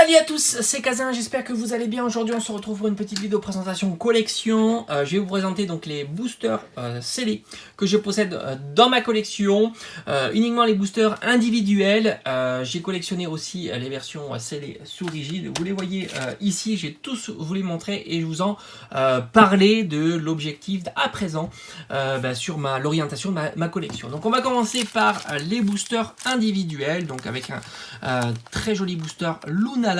Salut à tous, c'est Kazin, j'espère que vous allez bien. Aujourd'hui on se retrouve pour une petite vidéo présentation collection. Je vais vous présenter donc les boosters scellés que je possède dans ma collection. Uniquement les boosters individuels. J'ai collectionné aussi les versions scellées sous rigide. Vous les voyez ici, j'ai tous vous les montrer et je vous en parler de l'objectif à présent sur l'orientation de ma collection. Donc on va commencer par les boosters individuels, donc avec un très joli booster Lunala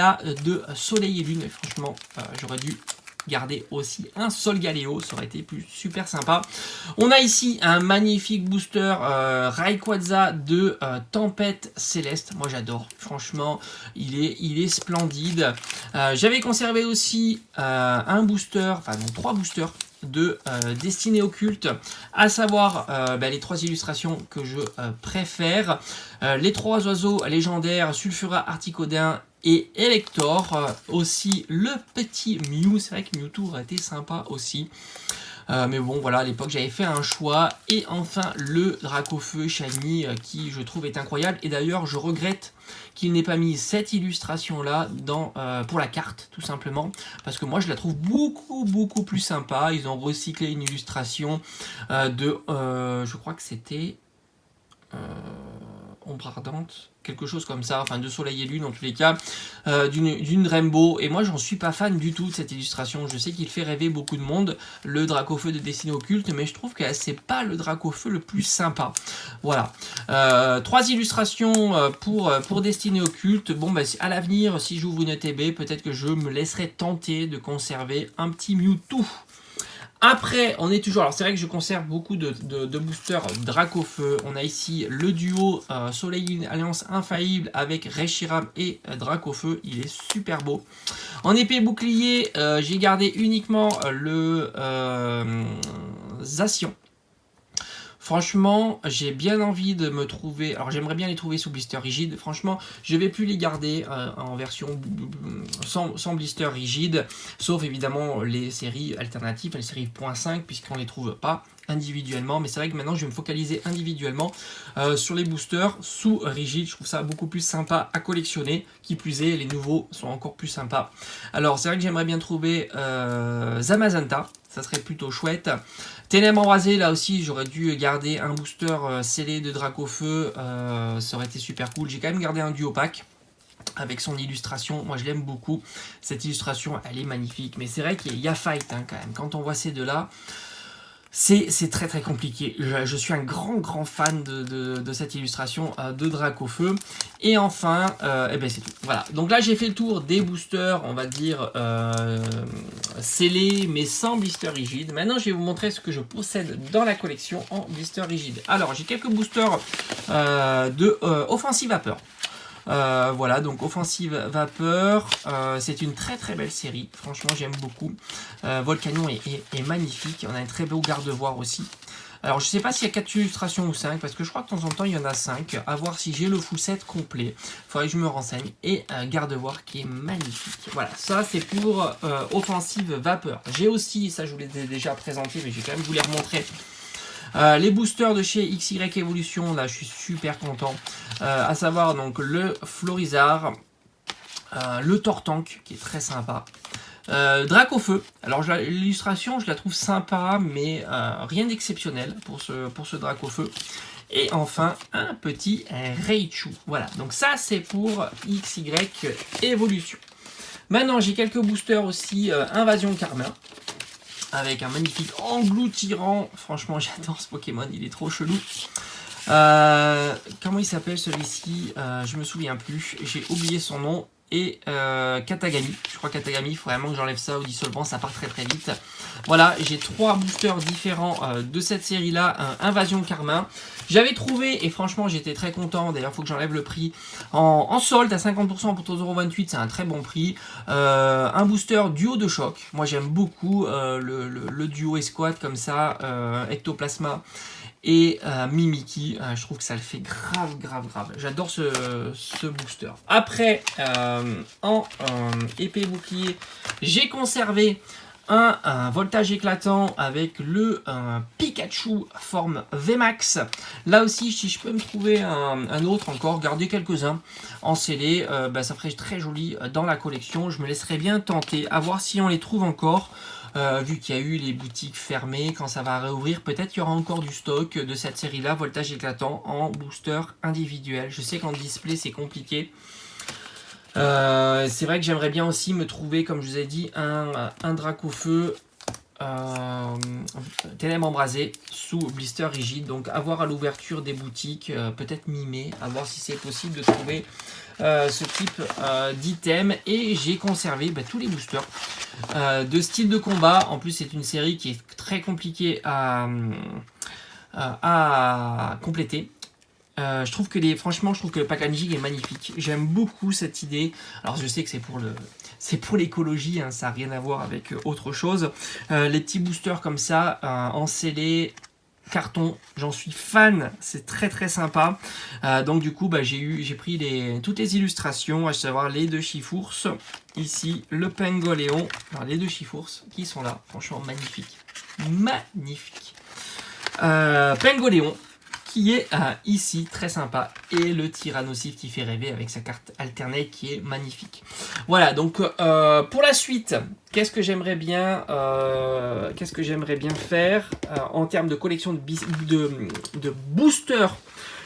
de Soleil et Lune. Et franchement, j'aurais dû garder aussi un Sol Galéo, ça aurait été super sympa. On a ici un magnifique booster Rayquaza de Tempête Céleste. Moi j'adore, franchement, il est splendide. J'avais conservé aussi un booster, enfin non, 3 boosters de Destinée Occulte, à savoir les 3 illustrations que je préfère, les 3 oiseaux légendaires Sulfura, Articodin et Elector, aussi le petit Mew. C'est vrai que Mewtwo aurait été sympa aussi. Mais bon, voilà, à l'époque, j'avais fait un choix. Et enfin, le Dracofeu Shiny, qui, je trouve, est incroyable. Et d'ailleurs, je regrette qu'il n'ait pas mis cette illustration-là pour la carte, tout simplement. Parce que moi, je la trouve beaucoup plus sympa. Ils ont recyclé une illustration je crois que c'était Ombre Ardente, quelque chose comme ça, enfin de Soleil et Lune en tous les cas, d'une Rainbow, et moi j'en suis pas fan du tout de cette illustration. Je sais qu'il fait rêver beaucoup de monde, le Dracofeu de Destinée Occulte, mais je trouve que c'est pas le Dracofeu le plus sympa. Voilà, 3 illustrations pour Destinée Occulte. Bon, à l'avenir, si j'ouvre une TB, peut-être que je me laisserai tenter de conserver un petit Mewtwo. Après, on est toujours... Alors, c'est vrai que je conserve beaucoup de boosters Dracofeu. On a ici le duo Soleil Alliance Infaillible avec Reshiram et Dracofeu. Il est super beau. En épée bouclier, j'ai gardé uniquement le Zacian. Franchement, j'ai bien envie de me trouver... Alors, j'aimerais bien les trouver sous blister rigide. Franchement, je vais plus les garder en version sans blister rigide. Sauf, évidemment, les séries alternatives, les séries .5, puisqu'on ne les trouve pas individuellement. Mais c'est vrai que maintenant, je vais me focaliser individuellement sur les boosters sous rigide. Je trouve ça beaucoup plus sympa à collectionner. Qui plus est, les nouveaux sont encore plus sympas. Alors, c'est vrai que j'aimerais bien trouver Zamazenta. Ça serait plutôt chouette. Ténèbres embrasées, là aussi, j'aurais dû garder un booster scellé de Dracofeu. Ça aurait été super cool. J'ai quand même gardé un duo pack avec son illustration. Moi, je l'aime beaucoup. Cette illustration, elle est magnifique. Mais c'est vrai qu'il y a fight quand même. Quand on voit ces deux-là, c'est très compliqué. Je suis un grand fan de cette illustration de Dracofeu. Et enfin, c'est tout. Voilà. Donc là, j'ai fait le tour des boosters, on va dire, scellés, mais sans blister rigide. Maintenant, je vais vous montrer ce que je possède dans la collection en blister rigide. Alors, j'ai quelques boosters de Offensive Vapeur. Voilà, donc Offensive Vapeur, c'est une très belle série, franchement j'aime beaucoup. Volcanion est magnifique, on a un très beau garde-voir aussi. Alors je sais pas s'il y a 4 illustrations ou 5, parce que je crois que de temps en temps il y en a 5, à voir si j'ai le full set complet, faudrait que je me renseigne. Et un garde-voir qui est magnifique, voilà, ça c'est pour Offensive Vapeur. J'ai aussi, ça je vous l'ai déjà présenté, mais je vais quand même vous les remontrer. Les boosters de chez XY Evolution, là je suis super content, à savoir donc le Florizard, le Tortank qui est très sympa, Dracofeu. Alors l'illustration je la trouve sympa, mais rien d'exceptionnel pour ce Dracofeu. Et enfin un petit Raichu. Voilà, donc ça c'est pour XY Evolution. Maintenant j'ai quelques boosters aussi, Invasion Karma, avec un magnifique engloutirant. Franchement, j'adore ce Pokémon, il est trop chelou. Comment il s'appelle celui-ci? Je me souviens plus, j'ai oublié son nom. Et Katagami, je crois Katagami, il faut vraiment que j'enlève ça au dissolvant, ça part très vite. Voilà, j'ai 3 boosters différents de cette série-là, Invasion Karma. J'avais trouvé, et franchement j'étais très content, d'ailleurs il faut que j'enlève le prix, en solde à 50% pour 3,28 €, c'est un très bon prix. Un booster duo de choc, moi j'aime beaucoup le duo escouade comme ça, Ectoplasma et Mimikyu, je trouve que ça le fait grave. J'adore ce booster. Après, en épée bouclier, j'ai conservé un voltage éclatant avec le Pikachu forme VMAX. Là aussi, si je peux me trouver un autre encore, garder quelques-uns en scellé, ça ferait très joli dans la collection. Je me laisserai bien tenter, à voir si on les trouve encore. Vu qu'il y a eu les boutiques fermées, quand ça va réouvrir, peut-être qu'il y aura encore du stock de cette série-là, voltage éclatant, en booster individuel. Je sais qu'en display, c'est compliqué. C'est vrai que j'aimerais bien aussi me trouver, comme je vous ai dit, un Dracofeu ténèbres embrasées sous blister rigide. Donc à voir à l'ouverture des boutiques, peut-être mi-mai, à voir si c'est possible de trouver ce type d'item. Et j'ai conservé tous les boosters de style de combat. En plus, c'est une série qui est très compliquée à compléter. Je trouve que franchement, je trouve que le packaging est magnifique. J'aime beaucoup cette idée. Alors, je sais que c'est pour l'écologie, hein, ça n'a rien à voir avec autre chose. Les petits boosters comme ça, en scellé, carton, j'en suis fan. C'est très très sympa. Donc du coup, j'ai pris toutes les illustrations, à savoir les deux Chifours. Ici, le Pengoléon. Alors, les deux Chifours qui sont là, franchement magnifiques. Magnifique. Pengoléon, qui est ici très sympa, et le Tyrannosif qui fait rêver avec sa carte alternate qui est magnifique. Voilà, donc pour la suite, qu'est-ce que j'aimerais bien faire en termes de collection de boosters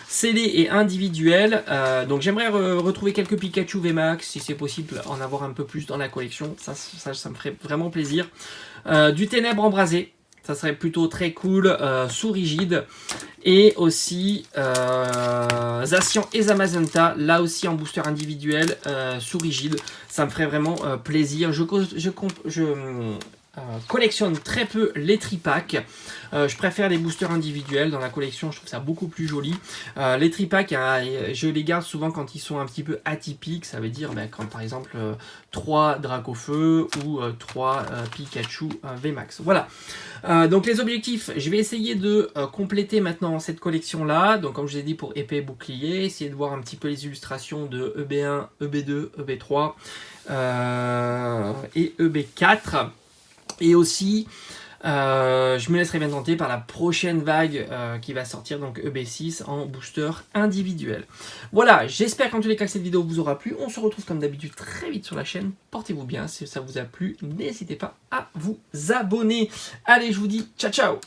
scellés et individuels. Donc j'aimerais retrouver quelques Pikachu VMAX, si c'est possible, en avoir un peu plus dans la collection, ça me ferait vraiment plaisir. Du Ténèbres embrasées, ça serait plutôt très cool, sous rigide. Et aussi Zacian et Zamazenta, là aussi en booster individuel, sous rigide. Ça me ferait vraiment plaisir. Je collectionne très peu les tripacks. Je préfère les boosters individuels dans la collection, je trouve ça beaucoup plus joli. Les tripacks, je les garde souvent quand ils sont un petit peu atypiques. Ça veut dire quand par exemple 3 Dracofeu ou 3 Pikachu VMAX. Voilà. Donc les objectifs, je vais essayer de compléter maintenant cette collection là. Donc comme je vous ai dit, pour épée et bouclier, essayer de voir un petit peu les illustrations de EB1, EB2, EB3 et EB4. Et aussi, je me laisserai bien tenter par la prochaine vague qui va sortir, donc EB6 en booster individuel. Voilà, j'espère qu'en tous les cas que cette vidéo vous aura plu. On se retrouve comme d'habitude très vite sur la chaîne. Portez-vous bien, si ça vous a plu, n'hésitez pas à vous abonner. Allez, je vous dis ciao ciao.